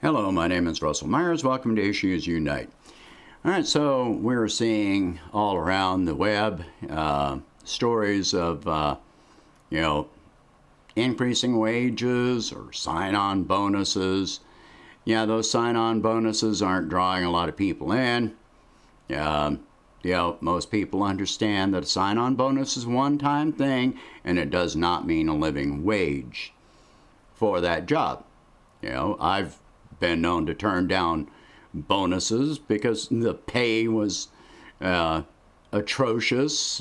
Hello, my name is Russell Myers. Welcome to Issues Unite. All right, so we're seeing all around the web stories of, increasing wages or sign-on bonuses. Yeah, those sign-on bonuses aren't drawing a lot of people in. Most people understand that a sign-on bonus is a one-time thing, and it does not mean a living wage for that job. I've been known to turn down bonuses because the pay was atrocious,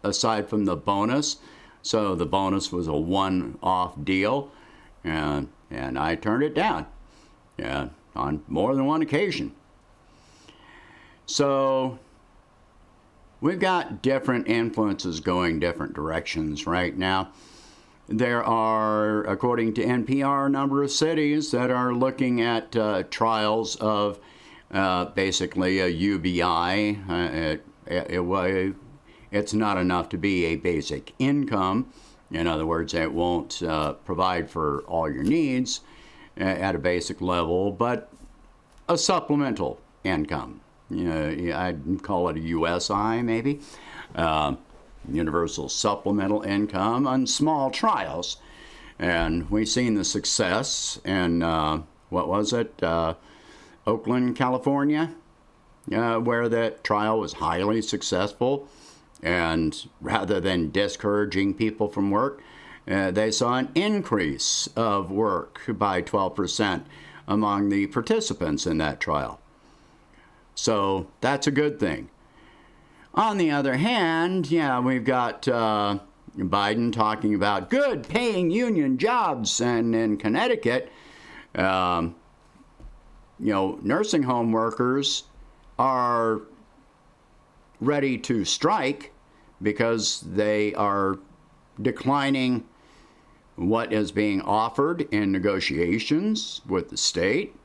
aside from the bonus. So the bonus was a one-off deal, and I turned it down on more than one occasion. So we've got different influences going different directions right now. There are, according to NPR, a number of cities that are looking at trials of basically a UBI. It's not enough to be a basic income. In other words, it won't provide for all your needs at a basic level, but a supplemental income. I'd call it a USI maybe. Universal supplemental income on small trials. And we've seen the success in, Oakland, California, where that trial was highly successful. And rather than discouraging people from work, they saw an increase of work by 12% among the participants in that trial. So that's a good thing. On the other hand, we've got Biden talking about good paying union jobs, and in Connecticut, nursing home workers are ready to strike because they are declining what is being offered in negotiations with the state.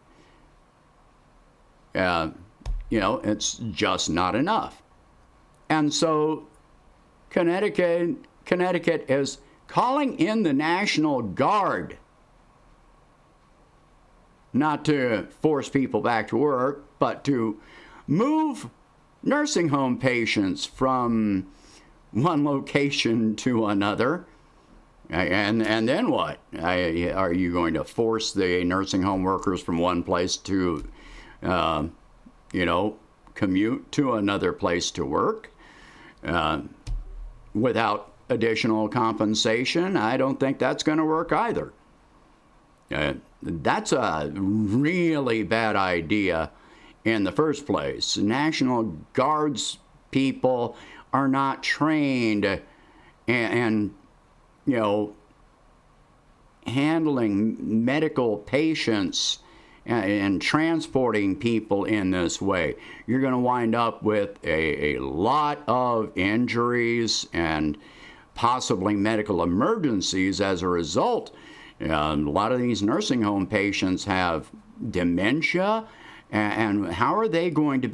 It's just not enough. And so Connecticut is calling in the National Guard, not to force people back to work, but to move nursing home patients from one location to another. And then what? Are you going to force the nursing home workers from one place to, commute to another place to work? Without additional compensation? I don't think that's going to work either. That's a really bad idea in the first place. National Guards people are not trained and handling medical patients and transporting people in this way. You're going to wind up with a lot of injuries and possibly medical emergencies as a result. A lot of these nursing home patients have dementia, and how are they going to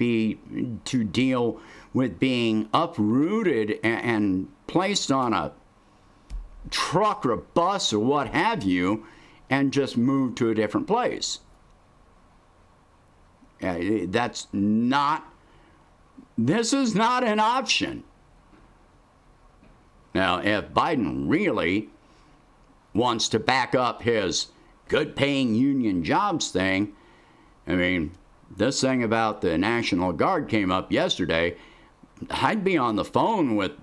deal with being uprooted and placed on a truck or a bus or what have you and just moved to a different place? This is not an option. Now, if Biden really wants to back up his good paying union jobs thing, this thing about the National Guard came up yesterday. I'd be on the phone with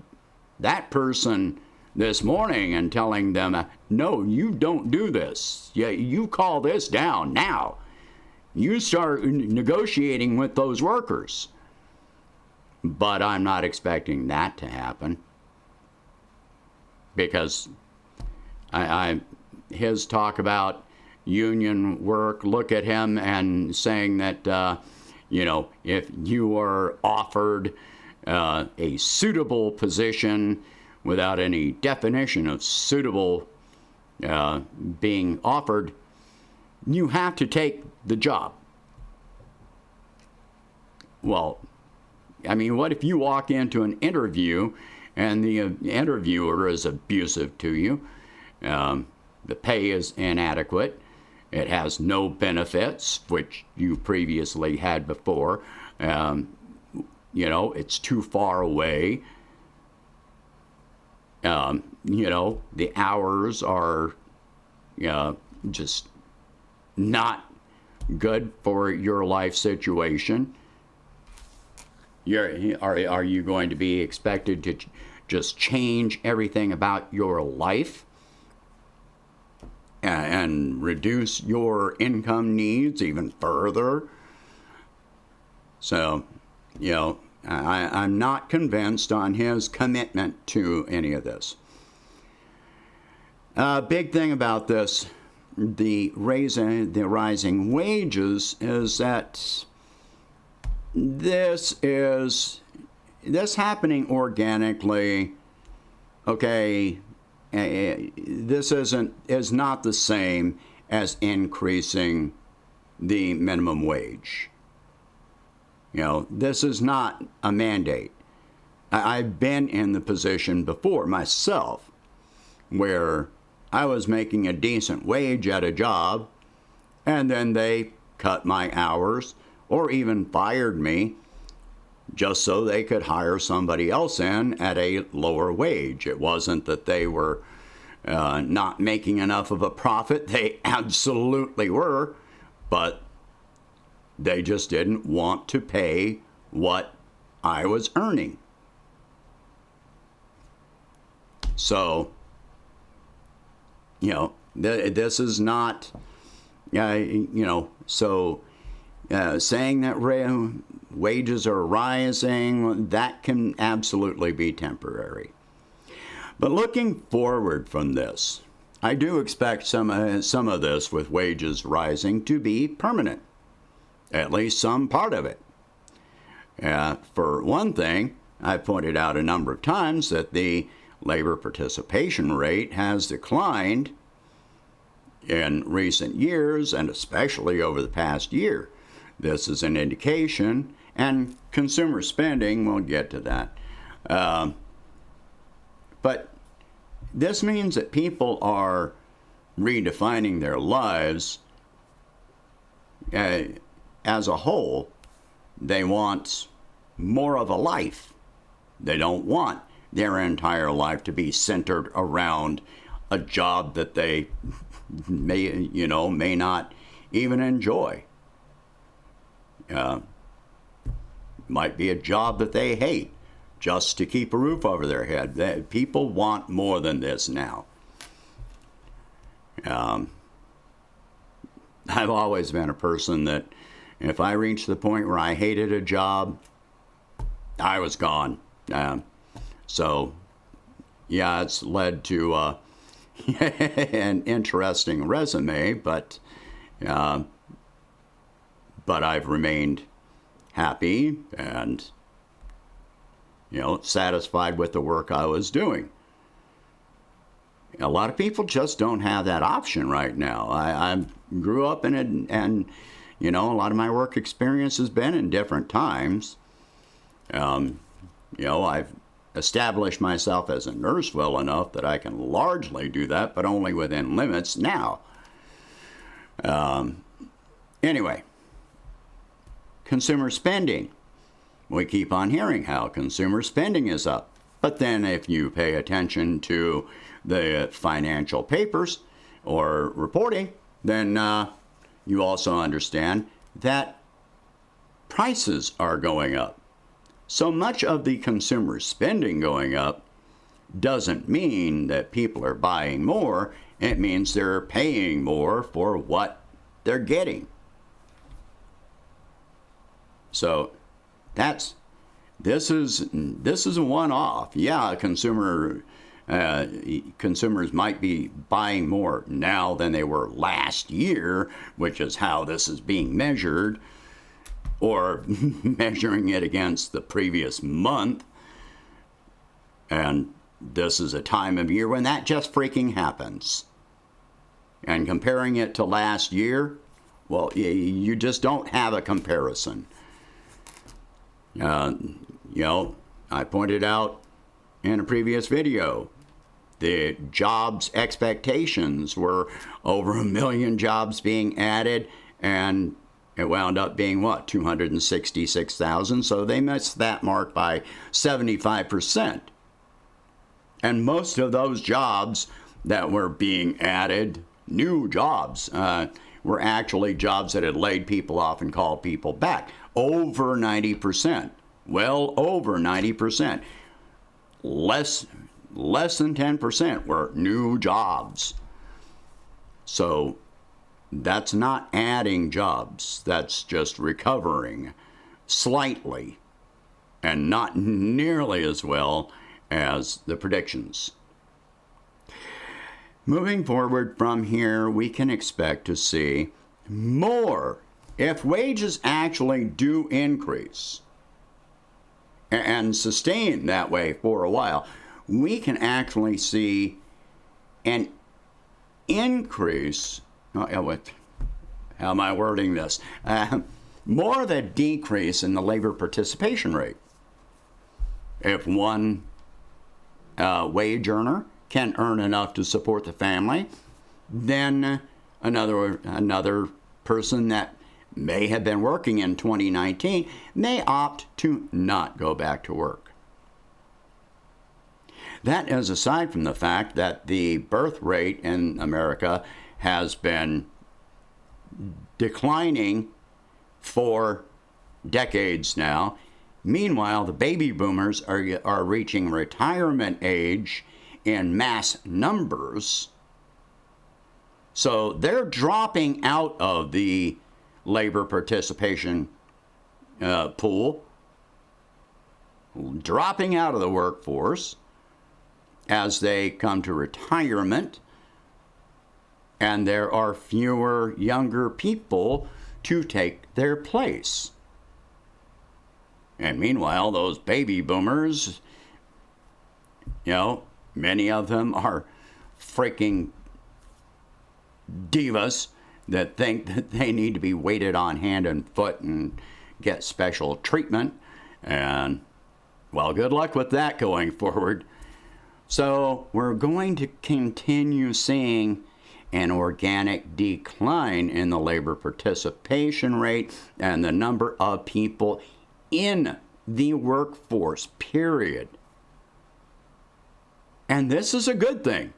that person this morning and telling them, no, you don't do this. You call this down now. You start negotiating with those workers. But I'm not expecting that to happen, because his talk about union work, look at him and saying that, if you are offered a suitable position without any definition of suitable being offered, you have to take the job. Well, what if you walk into an interview and the interviewer is abusive to you? The pay is inadequate. It has no benefits, which you previously had before. It's too far away. The hours are just not good for your life situation. Are you going to be expected to just change everything about your life and reduce your income needs even further? So, I'm not convinced on his commitment to any of this. Big thing about this, the rising wages, is that this happening organically. Okay, this is not the same as increasing the minimum wage. This is not a mandate. I've been in the position before myself where I was making a decent wage at a job, and then they cut my hours or even fired me just so they could hire somebody else in at a lower wage. It wasn't that they were not making enough of a profit. They absolutely were, but they just didn't want to pay what I was earning. So, this is not, saying that wages are rising, that can absolutely be temporary. But looking forward from this, I do expect some of this with wages rising to be permanent, at least some part of it. For one thing, I've pointed out a number of times that the labor participation rate has declined in recent years, and especially over the past year. This is an indication, and consumer spending, we'll get to that. But this means that people are redefining their lives as a whole. They want more of a life. They don't want their entire life to be centered around a job that they may not even enjoy. Might be a job that they hate just to keep a roof over their head. People want more than this now. I've always been a person that if I reached the point where I hated a job, I was gone. So, yeah, it's led to an interesting resume, but I've remained happy and, satisfied with the work I was doing. A lot of people just don't have that option right now. I grew up in it, and, a lot of my work experience has been in different times. I've established myself as a nurse well enough that I can largely do that, but only within limits now. Anyway, consumer spending. We keep on hearing how consumer spending is up. But then if you pay attention to the financial papers or reporting, then you also understand that prices are going up. So much of the consumer spending going up doesn't mean that people are buying more. It means they're paying more for what they're getting. So this is a one-off. Yeah, consumers might be buying more now than they were last year, which is how this is being measured, or measuring it against the previous month. And this is a time of year when that just freaking happens. And comparing it to last year, well, you just don't have a comparison. I pointed out in a previous video the jobs expectations were over 1 million jobs being added, and it wound up being what, 266,000. So they missed that mark by 75%. And most of those jobs that were being added, new jobs, were actually jobs that had laid people off and called people back. Over 90%. Well over 90%. Less than 10% were new jobs. So that's not adding jobs. That's just recovering slightly and not nearly as well as the predictions. Moving forward from here, we can expect to see more. If wages actually do increase and sustain that way for a while, we can actually see an increase. How am I wording this? More of a decrease in the labor participation rate. If one wage earner can earn enough to support the family, then another person that may have been working in 2019 may opt to not go back to work. That is aside from the fact that the birth rate in America has been declining for decades now. Meanwhile, the baby boomers are reaching retirement age in mass numbers. So they're dropping out of the labor participation pool, dropping out of the workforce as they come to retirement, and there are fewer younger people to take their place. And meanwhile, those baby boomers, many of them are freaking divas that think that they need to be waited on hand and foot and get special treatment. And, well, good luck with that going forward. So we're going to continue seeing an organic decline in the labor participation rate and the number of people in the workforce, period. And this is a good thing.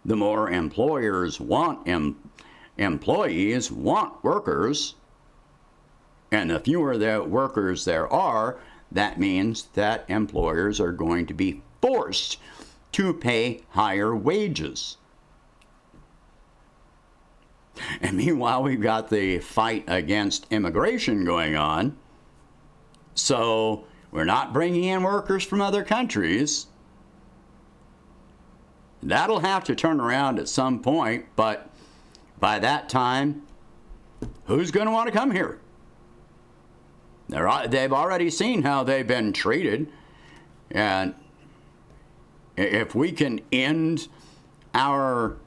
The more employers want employees, want workers, and the fewer the workers there are, that means that employers are going to be forced to pay higher wages. And meanwhile, we've got the fight against immigration going on. So we're not bringing in workers from other countries. That'll have to turn around at some point, but by that time, who's going to want to come here? They've already seen how they've been treated. And if we can end our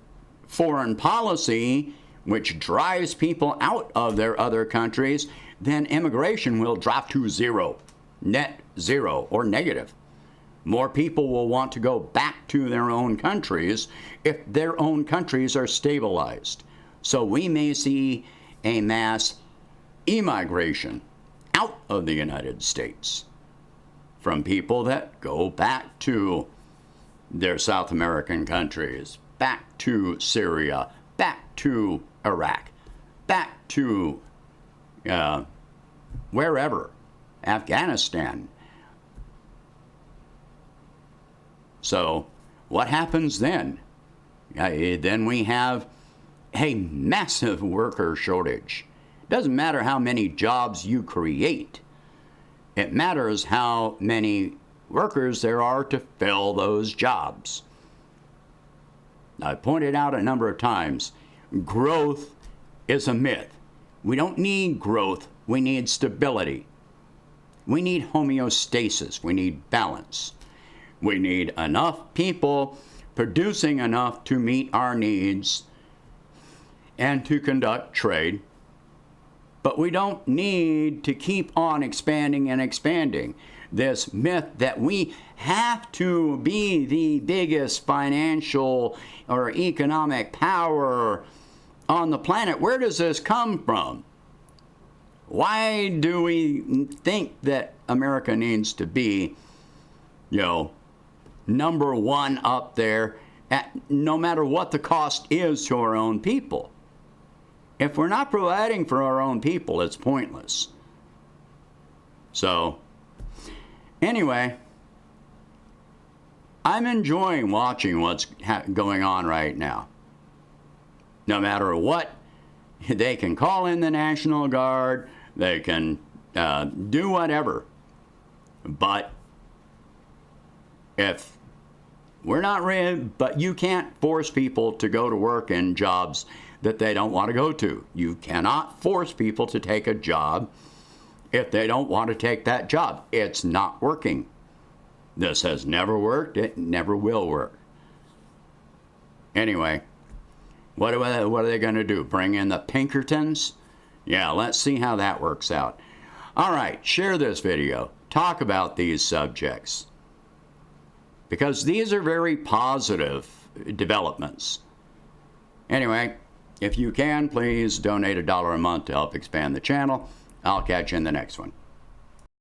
foreign policy, which drives people out of their other countries, then immigration will drop to zero, net zero, or negative. More people will want to go back to their own countries if their own countries are stabilized. So we may see a mass immigration out of the United States from people that go back to their South American countries, back to Syria, back to Iraq, back to wherever, Afghanistan. So what happens then? Then we have a massive worker shortage. Doesn't matter how many jobs you create. It matters how many workers there are to fill those jobs. I've pointed out a number of times, growth is a myth. We don't need growth, we need stability. We need homeostasis, we need balance. We need enough people producing enough to meet our needs and to conduct trade. But we don't need to keep on expanding and expanding. this myth that we have to be the biggest financial or economic power on the planet. Where does this come from? Why do we think that America needs to be, number one up there, no matter what the cost is to our own people? If we're not providing for our own people, it's pointless. So, anyway, I'm enjoying watching what's going on right now. No matter what, they can call in the National Guard, they can do whatever. But if we're not ready, but you can't force people to go to work in jobs that they don't want to go to. You cannot force people to take a job if they don't want to take that job. It's not working. This has never worked. It never will work. Anyway, what are they going to do? Bring in the Pinkertons? Yeah, let's see how that works out. All right, share this video. Talk about these subjects, because these are very positive developments. Anyway, if you can, please donate $1 a month to help expand the channel. I'll catch you in the next one.